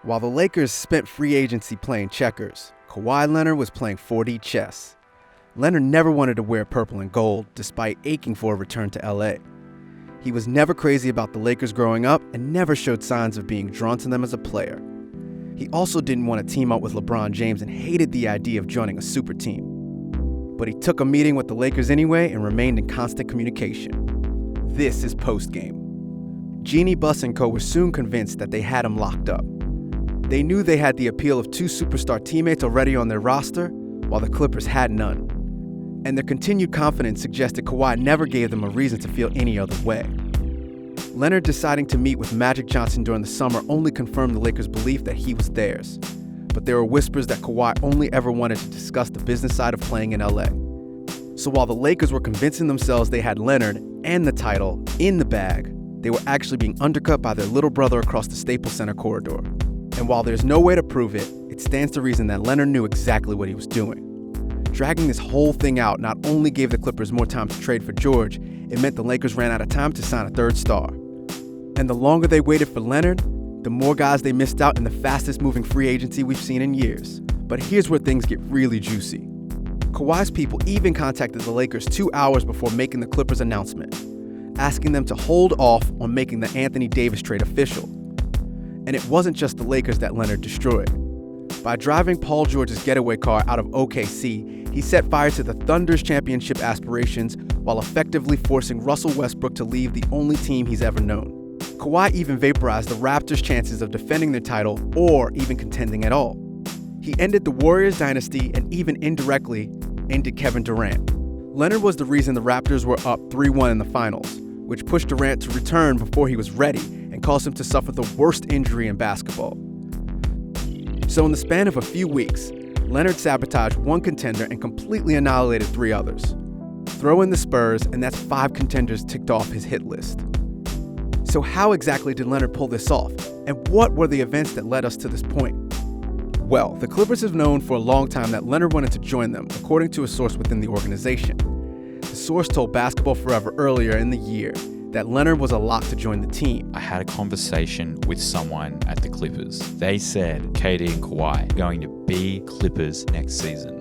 While the Lakers spent free agency playing checkers, Kawhi Leonard was playing 4D chess. Leonard never wanted to wear purple and gold, despite aching for a return to LA. He was never crazy about the Lakers growing up and never showed signs of being drawn to them as a player. He also didn't want to team up with LeBron James and hated the idea of joining a super team. But he took a meeting with the Lakers anyway and remained in constant communication. This is postgame. Jeanie Buss and co were soon convinced that they had him locked up. They knew they had the appeal of two superstar teammates already on their roster, while the Clippers had none. And their continued confidence suggested Kawhi never gave them a reason to feel any other way. Leonard deciding to meet with Magic Johnson during the summer only confirmed the Lakers' belief that he was theirs. But there were whispers that Kawhi only ever wanted to discuss the business side of playing in LA. So while the Lakers were convincing themselves they had Leonard and the title in the bag, they were actually being undercut by their little brother across the Staples Center corridor. And while there's no way to prove it, it stands to reason that Leonard knew exactly what he was doing. Dragging this whole thing out not only gave the Clippers more time to trade for George, it meant the Lakers ran out of time to sign a third star. And the longer they waited for Leonard, the more guys they missed out in the fastest moving free agency we've seen in years. But here's where things get really juicy. Kawhi's people even contacted the Lakers 2 hours before making the Clippers announcement, asking them to hold off on making the Anthony Davis trade official. And it wasn't just the Lakers that Leonard destroyed. By driving Paul George's getaway car out of OKC, he set fire to the Thunder's championship aspirations while effectively forcing Russell Westbrook to leave the only team he's ever known. Kawhi even vaporized the Raptors' chances of defending their title or even contending at all. He ended the Warriors dynasty and even indirectly ended Kevin Durant. Leonard was the reason the Raptors were up 3-1 in the finals, which pushed Durant to return before he was ready and caused him to suffer the worst injury in basketball. So in the span of a few weeks, Leonard sabotaged one contender and completely annihilated 3 others. Throw in the Spurs, and that's 5 contenders ticked off his hit list. So how exactly did Leonard pull this off? And what were the events that led us to this point? Well, the Clippers have known for a long time that Leonard wanted to join them, according to a source within the organization. The source told Basketball Forever earlier in the year that Leonard was a lock to join the team. I had a conversation with someone at the Clippers. They said KD and Kawhi are going to be Clippers next season.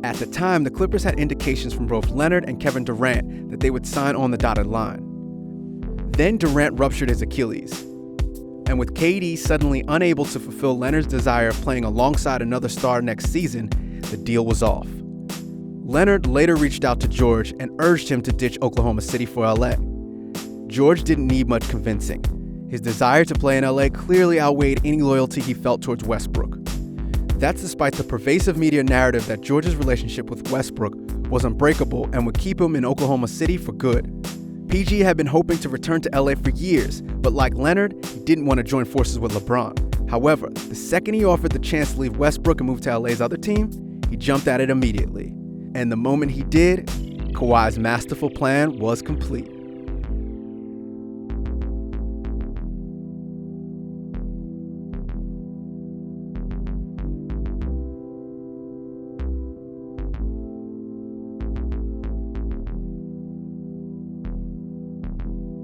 At the time, the Clippers had indications from both Leonard and Kevin Durant that they would sign on the dotted line. Then Durant ruptured his Achilles. And with KD suddenly unable to fulfill Leonard's desire of playing alongside another star next season, the deal was off. Leonard later reached out to George and urged him to ditch Oklahoma City for LA. George didn't need much convincing. His desire to play in LA clearly outweighed any loyalty he felt towards Westbrook. That's despite the pervasive media narrative that George's relationship with Westbrook was unbreakable and would keep him in Oklahoma City for good. PG had been hoping to return to LA for years, but like Leonard, he didn't want to join forces with LeBron. However, the second he offered the chance to leave Westbrook and move to LA's other team, he jumped at it immediately. And the moment he did, Kawhi's masterful plan was complete.